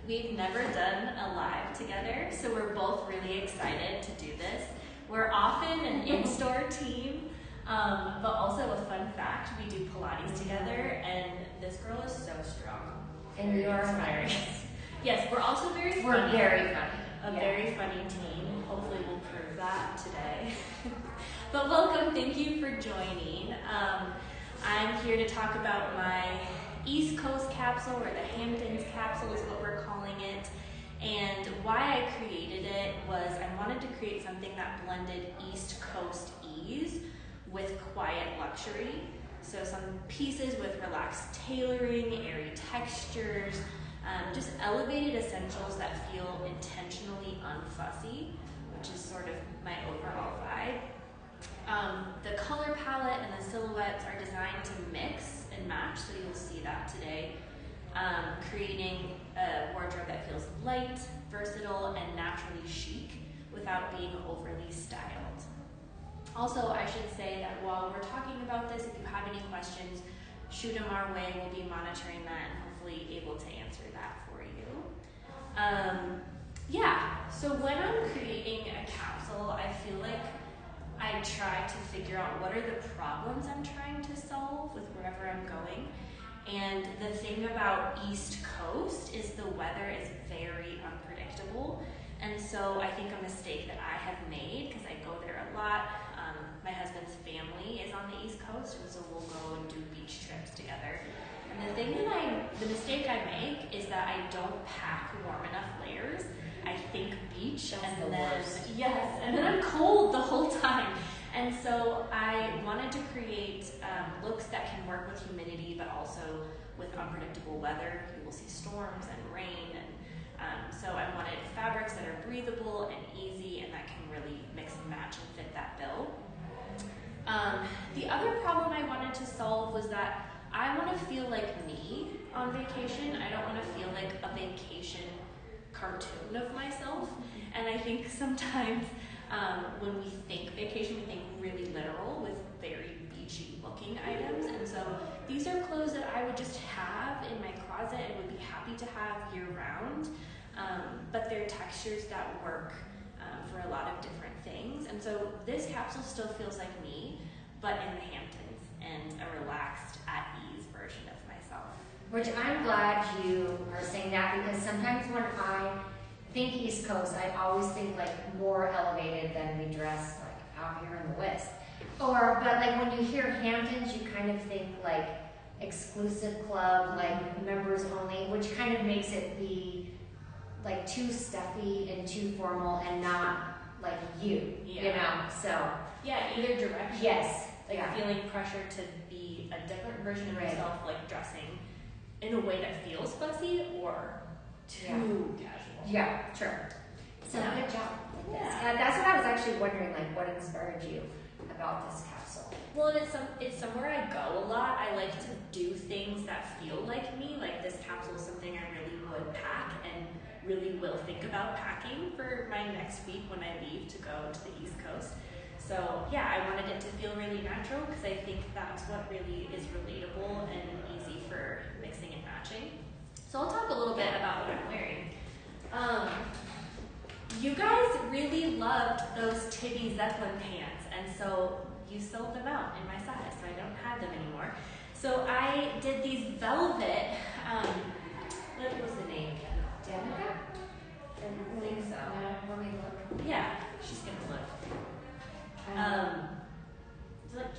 We've never done a live together, so we're both really excited to do this. We're often an in-store team, but also a fun fact, we do Pilates together, and this girl is so strong. And you are hilarious. Yes, we're also very funny. We're very funny. A very funny team. Hopefully we'll prove that today. But welcome, thank you for joining. I'm here to talk about my East Coast capsule, or the Hamptons capsule is what we're calling it. And why I created it was I wanted to create something that blended East Coast ease with quiet luxury. So some pieces with relaxed tailoring, airy textures, just elevated essentials that feel intentionally unfussy, which is sort of my overall vibe. The color palette and the silhouettes are designed to mix and match, so you'll see that today, creating a wardrobe that feels light, versatile, and naturally chic without being overly styled. Also, I should say that while we're talking about this, if you have any questions, shoot them our way. We'll be monitoring that and hopefully able to answer that for you. So when I'm creating a capsule, I feel like I try to figure out what are the problems I'm trying to solve with wherever I'm going. And the thing about East Coast is the weather is very unpredictable. And so I think a mistake that I have made, because I go there a lot, my husband's family is on the East Coast, and so we'll go and do beach trips together. And the mistake I make is that I don't pack warm enough layers. I think beach, That's and the then worst. yes, and then I'm cold the whole time. And so I wanted to create looks that can work with humidity, but also with unpredictable weather. You will see storms and rain, and so I wanted fabrics that are breathable and easy, and that can really mix and match and fit that bill. The other problem I wanted to solve was that I want to feel like me on vacation. I don't want to feel like a vacation cartoon of myself. And I think sometimes when we think vacation, we think really literal with very beachy looking items. And so these are clothes that I would just have in my closet and would be happy to have year round. But they're textures that work for a lot of different things. And so this capsule still feels like me, but in the Hamptons, and a relaxed, at ease version of myself. Which I'm glad you are saying that, because sometimes when I think East Coast, I always think like more elevated than we dress like out here in the West. But like when you hear Hamptons, you kind of think like exclusive club, like members only, which kind of makes it be like too stuffy and too formal and not like you know, so. Yeah, either direction. Yes. Like feeling pressure to be a different version of yourself, like dressing in a way that feels fussy or too casual. Yeah, true. So good job with this. That's what I was actually wondering, like what inspired you about this capsule? Well, and it's somewhere I go a lot. I like to do things that feel like me. Like this capsule is something I really would pack and really will think about packing for my next week when I leave to go to the East Coast. So yeah, I wanted it to feel really natural because I think that's what really is relatable and easy for mixing and matching. So I'll talk a little bit about what I'm wearing. You guys really loved those Tibby Zeppelin pants, and so you sold them out in my size, so I don't have them anymore. So I did these velvet, what was the name again? Danica? I think so. Let me look. Yeah, she's gonna look. It's like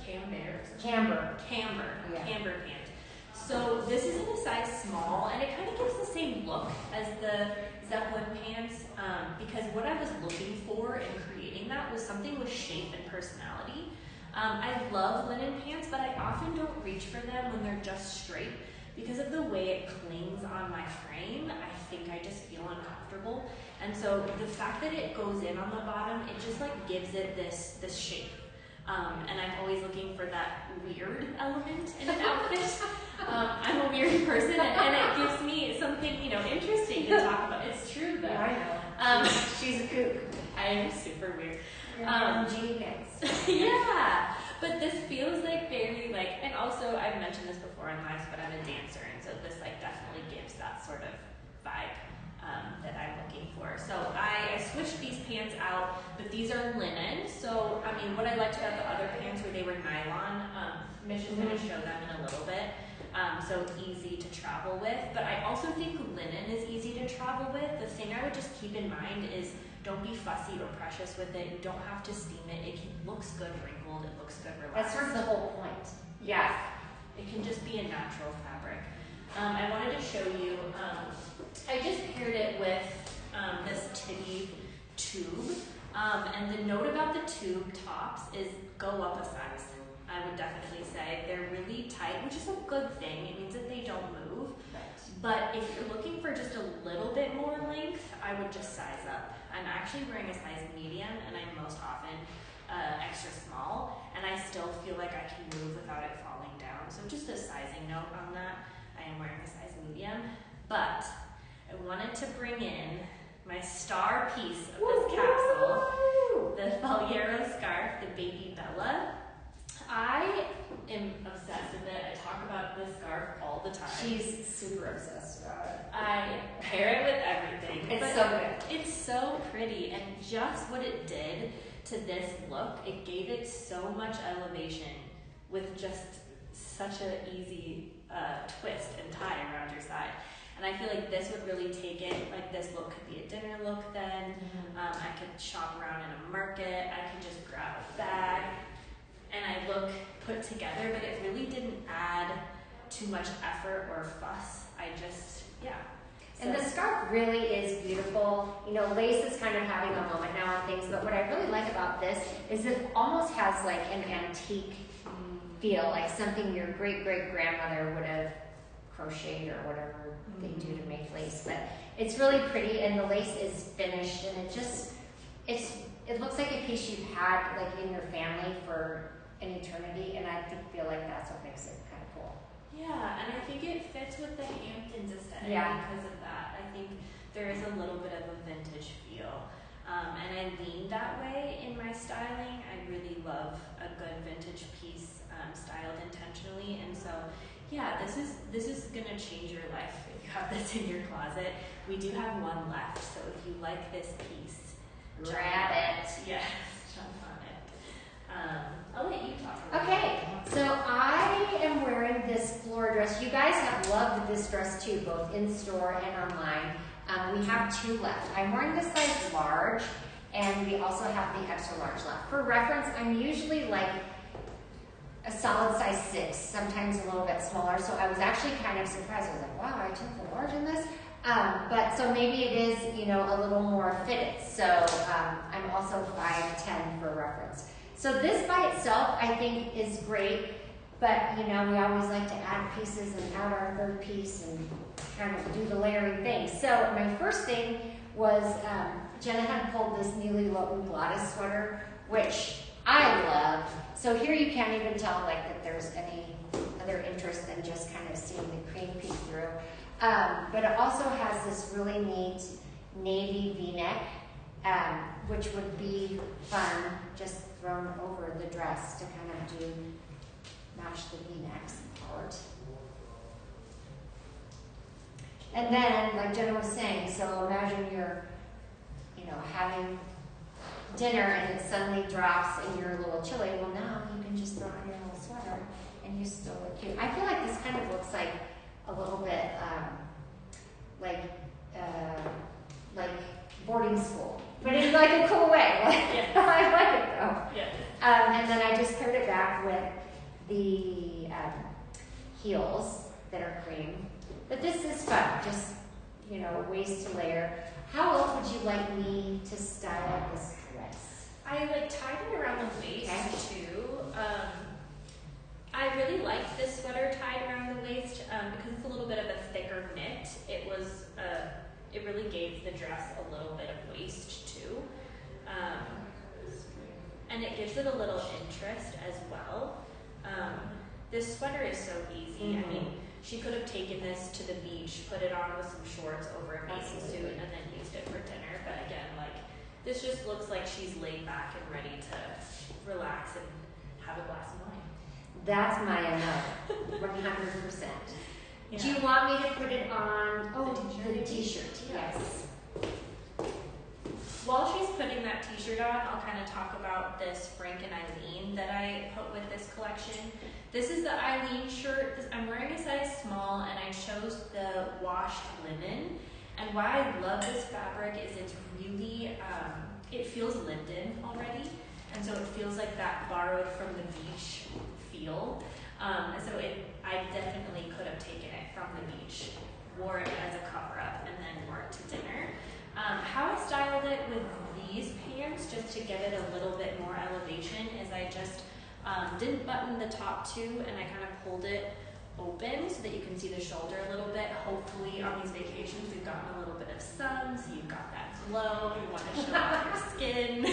camber pant. So this is in a size small, and it kind of gives the same look as the Zeppelin pants, because what I was looking for in creating that was something with shape and personality. I love linen pants, but I often don't reach for them when they're just straight because of the way it clings on my frame. I think I just feel uncomfortable. And so the fact that it goes in on the bottom, it just like gives it this shape. And I'm always looking for that weird element in an outfit. I'm a weird person, and it gives me something, interesting to talk about. It's true though. Yeah, I know. She's a kook. I am super weird. Genius. Yeah, but this feels like very and also I've mentioned this before in lives, but I'm a dancer, and so this definitely gives that sort of vibe. that I'm looking for. So I switched these pants out, but these are linen. So, I mean, what I liked about the other pants were they were nylon. Mish is going to show them in a little bit. So easy to travel with. But I also think linen is easy to travel with. The thing I would just keep in mind is don't be fussy or precious with it. You don't have to steam it. It looks good wrinkled. It looks good relaxed. That's sort of the whole point. Yes. It can just be a natural fabric. I wanted to show you, I just paired it with this Tibby tube. And the note about the tube tops is go up a size. I would definitely say they're really tight, which is a good thing. It means that they don't move. Right. But if you're looking for just a little bit more length, I would just size up. I'm actually wearing a size medium, and I'm most often extra small, and I still feel like I can move without it falling down. So just a sizing note on that. I am wearing a size medium, but I wanted to bring in my star piece of this capsule, the Faliero scarf, the Baby Bella. I am obsessed with it. I talk about this scarf all the time. She's super obsessed about it. I pair it with everything. It's so good. It's so pretty, and just what it did to this look, it gave it so much elevation with just such an easy twist and tie around your side. And I feel like this would really take it, like this look could be a dinner look then. I could shop around in a market. I could just grab a bag. And I look put together, but it really didn't add too much effort or fuss. I just, yeah. And the scarf really is beautiful. You know, lace is kind of having a moment now on things, but what I really like about this is it almost has like an antique feel, like something your great-great-grandmother would have crocheted or whatever they do to make lace. But it's really pretty, and the lace is finished, and it looks like a piece you've had like in your family for an eternity, and I feel like that's what makes it kind of cool. Yeah, and I think it fits with the Hamptons aesthetic because of that. I think there is a little bit of a vintage feel, and I lean that way in my styling. I really love a good vintage piece styled intentionally, and so yeah, this is gonna change your life if you have this in your closet. We do have one left, so if you like this piece, grab it. Yes, jump on it. I'll let you talk about it. Okay, so I am wearing this floor dress. You guys have loved this dress too, both in store and online. We have 2 left. I'm wearing the size large, and we also have the extra large left. For reference, I'm usually like a solid size 6, sometimes a little bit smaller. So I was actually kind of surprised. I was like, wow, I took the large in this. But so maybe it is, you know, a little more fitted. So I'm also 5'10" for reference. So this by itself, I think, is great. But, you know, we always like to add pieces and add our third piece and kind of do the layering thing. So my first thing was Jenna had pulled this Neely Lowton Glottis sweater, which I love. So here you can't even tell like that there's any other interest than just kind of seeing the cream peek through. But it also has this really neat navy V-neck, which would be fun just thrown over the dress to kind of match the V-necks part. And then, like Jenna was saying, so imagine you're, you know, having dinner and it suddenly drops and you're a little chilly. Well, now you can just throw on your little sweater and you still look cute. I feel like this kind of looks like a little bit like boarding school, but in like a cool way. Like, I like it though. Yeah. And then I just paired it back with the heels that are cream. But this is fun, just, you know, ways to layer. How else would you like me to style this dress? I like tied it around the waist too. I really liked this sweater tied around the waist because it's a little bit of a thicker knit. It really gave the dress a little bit of waist too. And it gives it a little interest as well. This sweater is so easy. I mean, she could have taken this to the beach, put it on with some shorts over a bathing suit, and then used it for dinner. But again, like, this just looks like she's laid back and ready to relax and have a glass of wine. That's my MO, 100%. Yeah. Do you want me to put it on The the t-shirt? t-shirt? Yeah. Yes. While she's putting that t-shirt on, I'll kind of talk about this Frank and Eileen that I put with this collection. This is the Eileen shirt. I'm wearing a size small, and I chose the washed linen. And why I love this fabric is it's really, it feels lived in already. And so it feels like that borrowed from the beach feel. And so I definitely could have taken it from the beach, wore it as a cover-up, and then wore it to dinner. How I styled it with these pants, just to give it a little bit more elevation, is I just didn't button the top too, and I kind of pulled it open so that you can see the shoulder a little bit. Hopefully on these vacations we've gotten a little bit of sun, so you've got that glow, you want to show off your skin.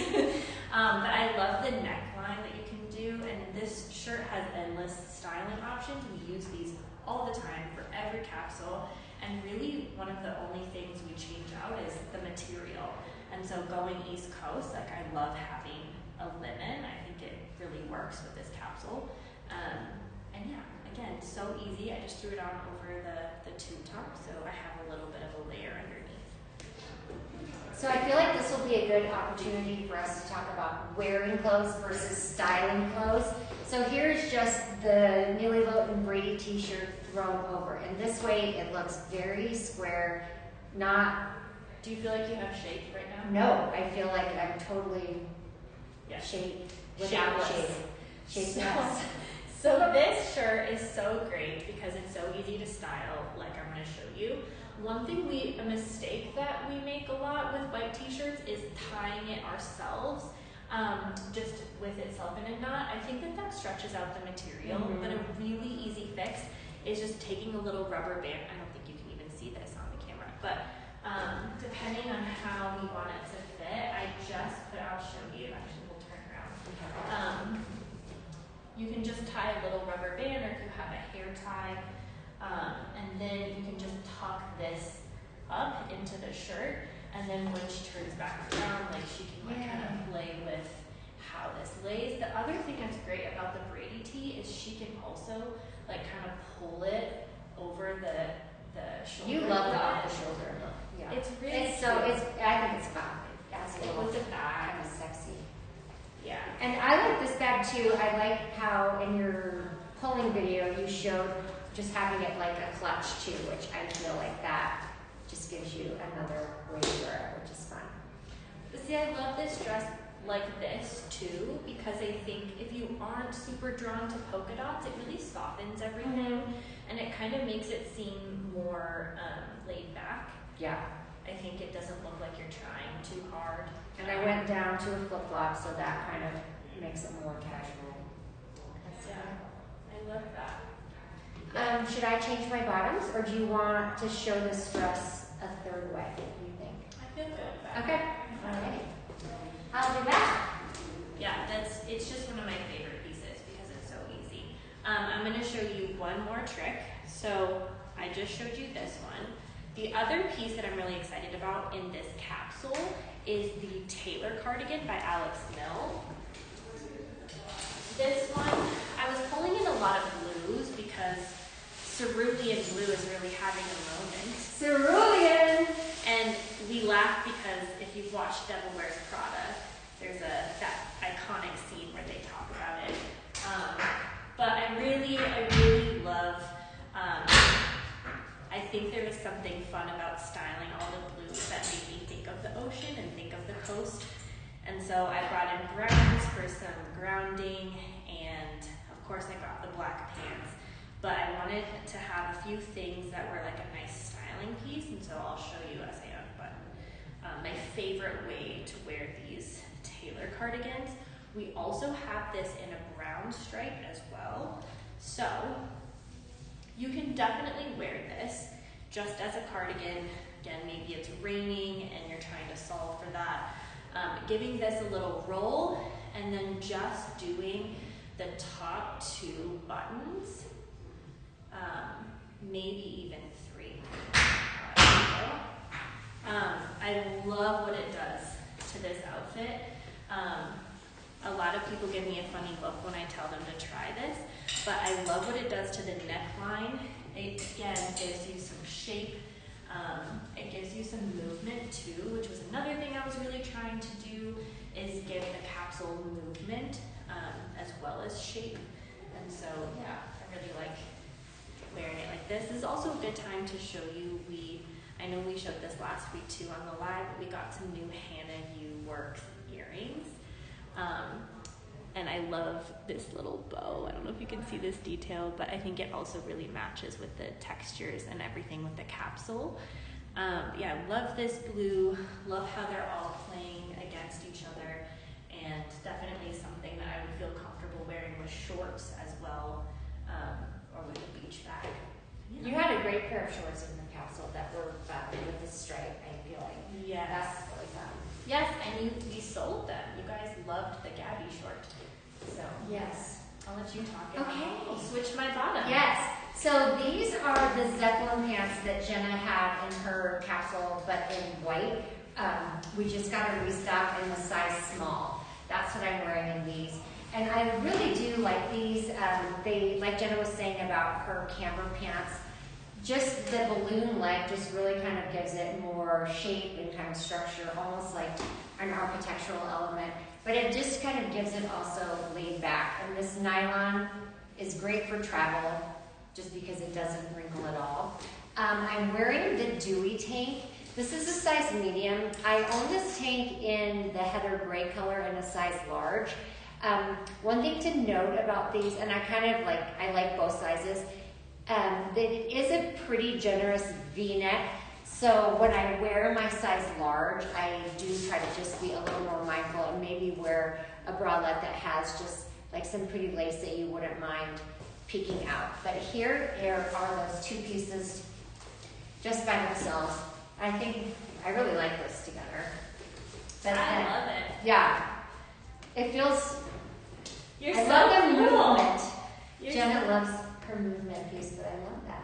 But I love the neckline that you can do, and this shirt has endless styling options. We use these all the time for every capsule, and really one of the only things we change out is the material. And so going East Coast, like, I love having a linen. I think it really works with this capsule. And yeah, again, so easy. I just threw it on over the tube top, so I have a little bit of a layer underneath. So I feel like this will be a good opportunity for us to talk about wearing clothes versus styling clothes. So here's just the Neely Lowton Brady t-shirt thrown over. And this way it looks very square, not... Do you feel like you have shape right now? No, I feel like I'm totally shaped without shape. Shapeless. So this shirt is so great because it's so easy to style, like I'm going to show you. One thing a mistake that we make a lot with white t-shirts is tying it ourselves, just with itself in a knot. I think that stretches out the material, but a really easy fix is just taking a little rubber band. I don't think you can even see this on the camera, but depending on how we want it to fit, I'll show you, actually we'll turn around. You can just tie a little rubber band, or if you have a hair tie, and then you can just tuck this up into the shirt, and then when she turns back around, like, she can kind of play with how this lays. The other thing that's great about the Brady tee is she can also like kind of pull it over the shoulder. You love the off the shoulder look. Yeah. It's really I think it's fun. That's a little with the bag. kind of sexy. Yeah. And I like this bag too. I like how in your pulling video you showed just having it like a clutch too, which I feel like that just gives you another way to wear it, which is fun. But see, I love this dress like this too, because I think if you aren't super drawn to polka dots, it really softens everything, and it kind of makes it seem more laid back. Yeah. I think it doesn't look like you're trying too hard. And I went down to a flip-flop, so that kind of makes it more casual. Yeah, I love that. Should I change my bottoms, or do you want to show this dress a third way? What do you think? I feel good with that. Okay. Alright. I'll do that. Yeah, it's just one of my favorite pieces because it's so easy. I'm going to show you one more trick. So I just showed you this one. The other piece that I'm really excited about in this capsule is the Taylor cardigan by Alex Mill. This one, I was pulling in a lot of blues because cerulean blue is really having a moment. Cerulean! And we laugh because if you've watched Devil Wears Prada, there's that iconic scene where they talk about it. But I really love, I think there was something fun about styling all the blues that made me think of the ocean and think of the coast. And so I brought in browns for some grounding, and of course I got the black pants. But I wanted to have a few things that were like a nice styling piece, and so I'll show you as I unbutton. My favorite way to wear these Taylor cardigans. We also have this in a brown stripe as well. So you can definitely wear this just as a cardigan. Again, maybe it's raining and you're trying to solve for that. Giving this a little roll and then just doing the top two buttons, maybe even three. I love what it does to this outfit. A lot of people give me a funny look when I tell them to try this, but I love what it does to the neckline. It, again, gives you some shape. It gives you some movement too, which was another thing I was really trying to do, is give the capsule movement as well as shape. And so, yeah, I really like wearing it like this. This is also a good time to show you, I know we showed this last week too on the live, but we got some new Hannah U Works earrings. And I love this little bow. I don't know if you can see this detail, but I think it also really matches with the textures and everything with the capsule. Yeah, love this blue, love how they're all playing against each other, and definitely something that I would feel comfortable wearing with shorts as well, or with a beach bag. Yeah. You had a great pair of shorts in the capsule that were with the stripe, I feel like. Yes. That's really fun. Yes, and we sold them. You guys loved the Gabby short. So yes. I'll let you talk. Okay. I'll switch my bottom. Yes. So these are the Zeppelin pants that Jenna had in her capsule, but in white. We just got a restock in the size small. That's what I'm wearing in these. And I really do like these. They, like Jenna was saying about her camper pants, just the balloon leg just really kind of gives it more shape and kind of structure, almost like an architectural element. But it just kind of gives it also laid back. And this nylon is great for travel, just because it doesn't wrinkle at all. I'm wearing the Dewy tank. This is a size medium. I own this tank in the heather gray color in a size large. One thing to note about these, and I like both sizes, that it is a pretty generous V-neck. So when I wear my size large, I do try to just be a little more mindful and maybe wear a bralette that has just like some pretty lace that you wouldn't mind peeking out. But here are those two pieces just by themselves. I think I really like this together. But I love it. Yeah. It feels, You're I so love the cool. movement. You're Jenna so loves her movement piece, but I love that.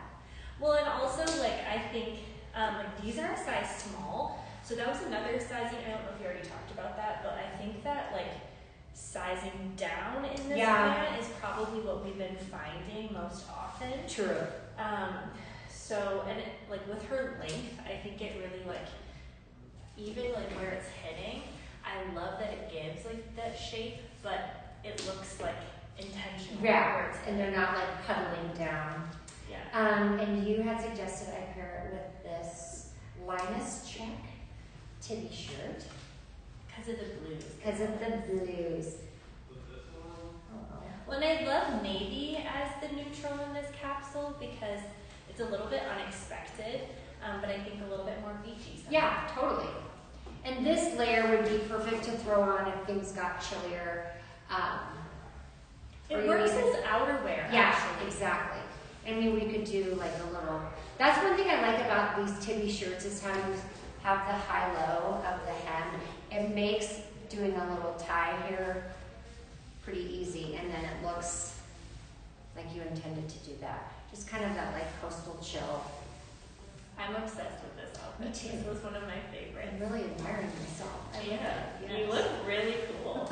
Well, and also, like, I think, like, these are a size small, so that was another sizing. I don't know if you already talked about that, but I think that, like, sizing down in this pant is probably what we've been finding most often. True. So, and it, like, with her length, I think it really, like, even, like, where it's hitting, I love that it gives, like, that shape, but it looks, like, intentional. Yeah, and they're not, like, puddling down. Yeah. And you had suggested I pair it with this Linus check titty shirt. Because of the blues. Because of the blues. Well, and I love navy as the neutral in this capsule because it's a little bit unexpected, but I think a little bit more beachy. Sometimes. Yeah, totally. And this layer would be perfect to throw on if things got chillier. It works as outerwear. Yeah, actually. Exactly. I mean, we could do like a little. That's one thing I like about these tibby shirts is how you have the high-low of the hem. It makes doing a little tie here pretty easy, and then it looks like you intended to do that. Just kind of that like coastal chill. I'm obsessed with this outfit. Me too. This was one of my favorites. I'm really admiring myself. Yeah, you look really cool.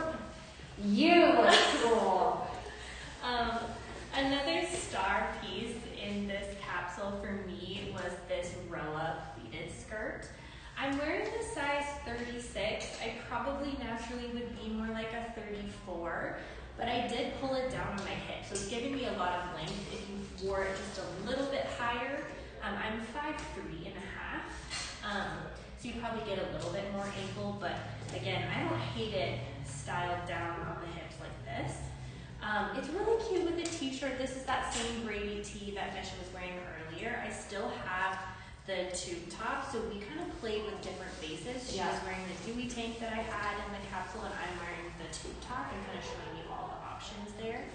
You look cool. Another star piece in this capsule for me was this Roa pleated skirt. I'm wearing the size 36. I probably naturally would be more like a 34, but I did pull it down on my hip, so it's giving me a lot of length if you wore it just a little bit higher. I'm 5'3.5", so you probably get a little bit more ankle, but again, I don't hate it styled down on the hips like this. It's really cute with a t-shirt. This is that same gravy tee that Misha was wearing earlier. I still have the tube top, so we kind of played with different bases. She was wearing the Dewy tank that I had in the capsule, and I'm wearing the tube top and kind of showing you all the options there.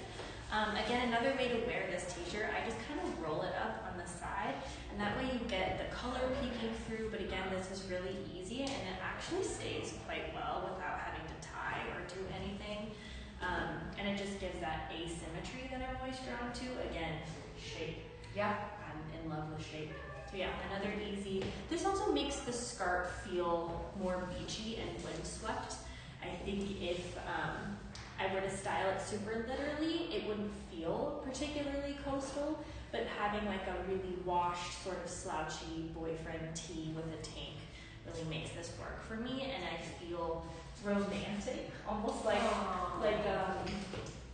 Again, another way to wear this t-shirt, I just kind of roll it up on the side, and that way you get the color peeking through, but again, this is really easy, and it actually stays quite well without having to tie or do anything. And it just gives that asymmetry that I'm always drawn to. Again, shape. Yeah. I'm in love with shape. So yeah, another easy. This also makes the skirt feel more beachy and windswept. I think if I were to style it super literally, it wouldn't feel particularly coastal, but having like a really washed, sort of slouchy boyfriend tee with a tank really makes this work for me, and I feel romantic, almost like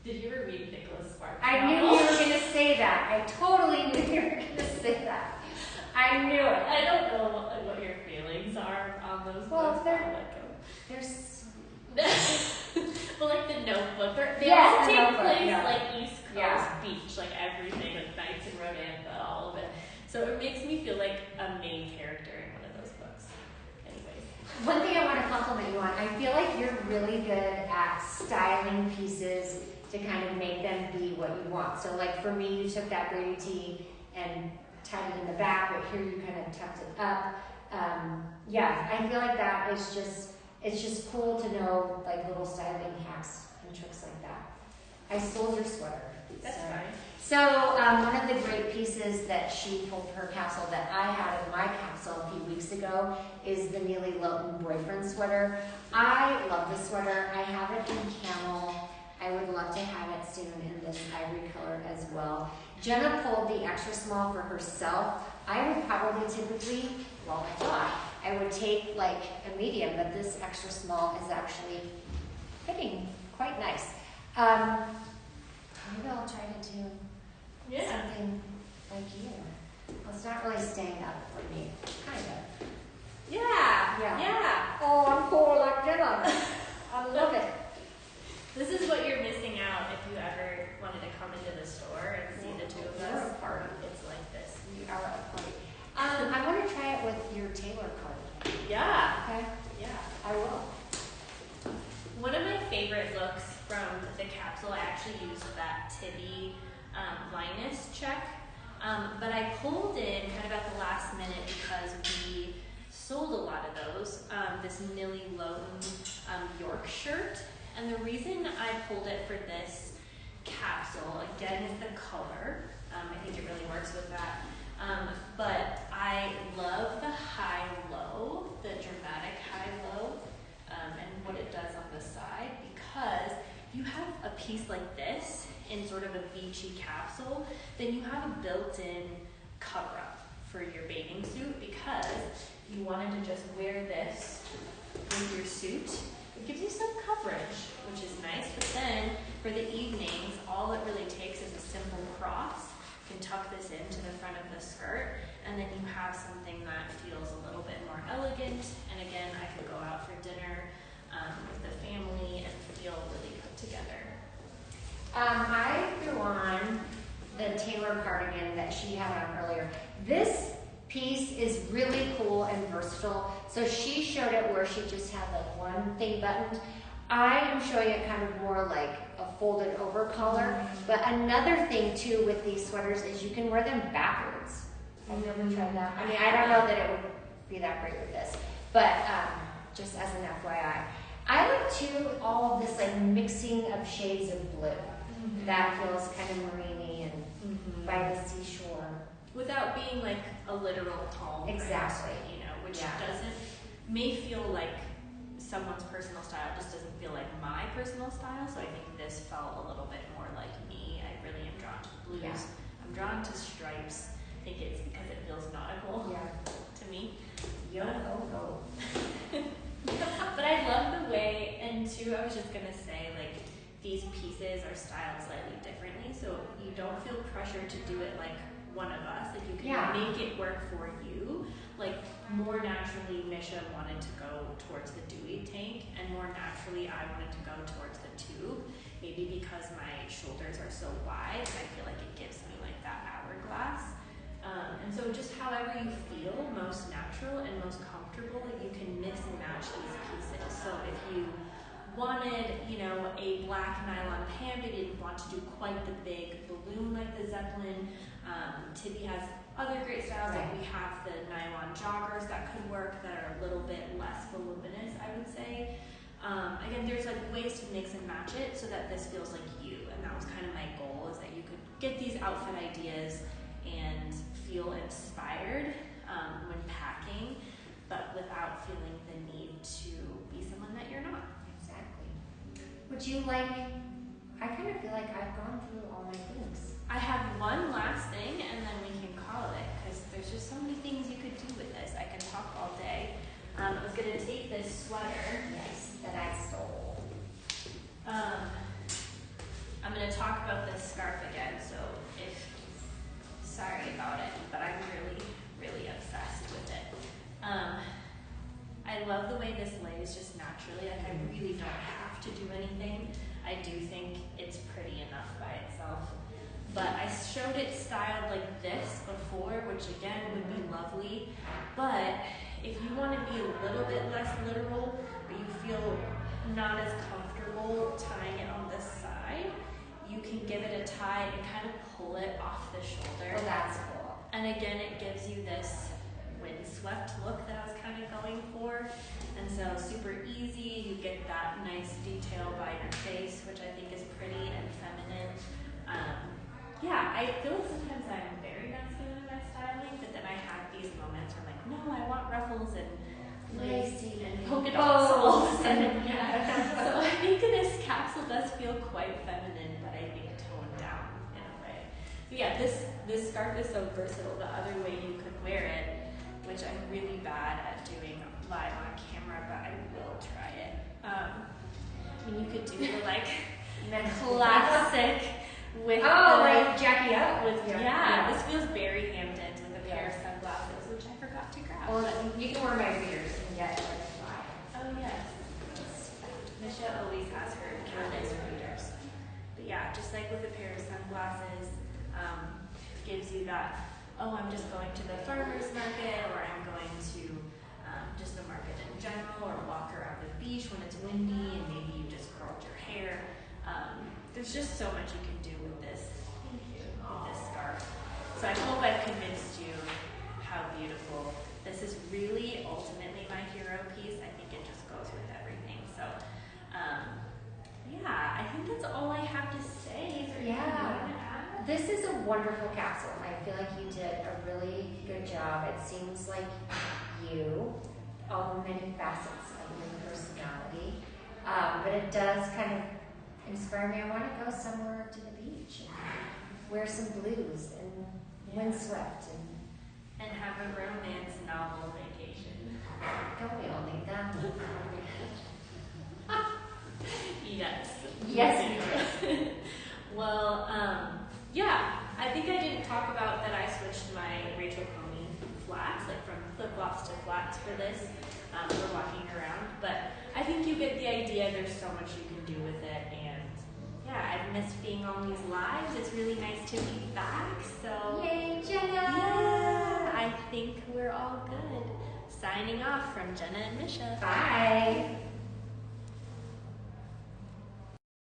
did you ever read Nicholas Sparks? I knew you were going to say that. I totally knew you were going to say that. I knew it. I don't know what your feelings are on those books. There's well, like the Notebook. They yes, all the take Notebook, place yeah. like East Coast beach, like everything, like Nights in Rodantha, all of it. So it makes me feel like a main character in one of those books. Anyways. One thing I want to compliment you on, I feel like you're really good at styling pieces to kind of make them be what you want. So like for me, you took that Brady tee and tied it in the back, but here you kind of tucked it up. I feel like that is it's just cool to know like little styling hacks and tricks like that. I stole your sweater. That's fine. So one of the great pieces that she pulled for her capsule that I had in my capsule a few weeks ago is the Neely Lowton boyfriend sweater. I love this sweater. I have it in camel. I would love to have it soon in this ivory color as well. Jenna pulled the extra small for herself. I would probably typically, I would take like a medium, but this extra small is actually fitting quite nice. Maybe I'll try to do something like you. Well, it's not really staying up for me, kind of. Yeah. Oh, I'm cool like Jenna. I love it. This is what you're missing out if you ever wanted to come into the store and see the two of us. We're a party. It's like this. We are a party. I want to try it with your Taylor card. Yeah. Okay? Yeah. I will. One of my favorite looks from the capsule, I actually used that Tibby Linus check, but I pulled in kind of at the last minute because we sold a lot of those, this Neely Lowton York shirt. And the reason I pulled it for this capsule, again, is the color. I think it really works with that. But I love the high-low, the dramatic high-low, and what it does on the side, because you have a piece like this in sort of a beachy capsule, then you have a built-in cover-up for your bathing suit, because you wanted to just wear this with your suit. It gives you some coverage, which is nice, but then for the evenings, all it really takes is a simple cross. You can tuck this into the front of the skirt, and then you have something that feels a little bit more elegant, and again, I could go out for dinner with the family and feel really put together. I threw on the Taylor cardigan that she had on earlier. This piece is really cool and versatile. So she showed it where she just had like one thing buttoned. I am showing it kind of more like a folded over collar. But another thing too with these sweaters is you can wear them backwards. Have you ever tried that? I mean, I don't know that it would be that great with this, but just as an FYI. I like too all of this like mixing of shades of blue. That feels kind of marini and by the seashore. Without being like a literal tone. Exactly. You know, which may feel like someone's personal style, just doesn't feel like my personal style. So I think this felt a little bit more like me. I really am drawn to blues. Yeah. I'm drawn to stripes. I think it's because it feels nautical to me. Yo-ho-ho. But I love the way, and too, I was just gonna say, like, these pieces are styled slightly differently, so you don't feel pressure to do it like one of us. Like, you can make it work for you. Like, more naturally, Misha wanted to go towards the dewy tank, and more naturally, I wanted to go towards the tube. Maybe because my shoulders are so wide, I feel like it gives me like that hourglass. And so just however you feel most natural and most comfortable, you can mix and match these pieces. So if you wanted, you know, a black nylon pant, but didn't want to do quite the big balloon like the Zeppelin, Tibby has other great styles. Like we have the nylon joggers that could work that are a little bit less voluminous, I would say. Again, there's like ways to mix and match it so that this feels like you, and that was kind of my goal, is that you could get these outfit ideas and feel inspired when packing, but without feeling the need to be someone that you're not. Exactly. would you like, I kind of feel like I've gone through all my things. I have one last thing and then we can call it because there's just so many things you could do with this. I could talk all day. I was going to take this sweater. Yes, that I stole. I'm going to talk about this scarf again, so sorry about it, but I'm really, really obsessed with it. I love the way this lays just naturally. Like I really don't have to do anything. I do think it's pretty enough by itself. But I showed it styled like this before, which again would be lovely. But if you want to be a little bit less literal, but you feel not as comfortable tying it on this side, you can give it a tie and kind of pull it off the shoulder. Oh, that's cool. And again, it gives you this windswept look that I was kind of going for. And so super easy, you get that nice detail by your face, which I think is pretty and feminine. Yeah, I feel like sometimes I'm very masculine in my styling, but then I have these moments where I'm like, no, I want ruffles and lace and polka dots all of a sudden. Yeah. So I think this capsule does feel quite feminine, but I think toned down in a way. So yeah, this scarf is so versatile. The other way you could wear it, which I'm really bad at doing live on camera, but I will try it. I mean, you could do the like classic with like Jackie up. Yeah, this feels very Hamptons with a pair of sunglasses, which I forgot to grab. Well, you can wear my beers and get like a fly. Oh yes. Misha always has her Canada's readers. But yeah, just like with a pair of sunglasses, gives you that, oh, I'm just going to the farmer's market, or I'm going to just the market in general, or walk around the beach when it's windy and maybe you just curled your hair. There's just so much you can do with this scarf. So I hope I've convinced you how beautiful. This is really ultimately my hero piece. I think it just goes with everything. So yeah, I think that's all I have to say. Is there anything you want to add? This is a wonderful capsule. I feel like you did a really good job. It seems like you, all the many facets of your personality, but it does kind of inspire me. I want to go somewhere to the beach and wear some blues and windswept and have a romance novel vacation. Don't we all need that? Yes. Yes, we do. Well, yeah, I think I didn't talk about that I switched my Rachel Coney flats, like from flip-flops to flats for this, for walking around. But I think you get the idea. There's so much you can do with it. And yeah, I've missed being on these lives. It's really nice to be back. So Yay, Jenna! Yeah, I think we're all good. Signing off from Jenna and Misha. Bye!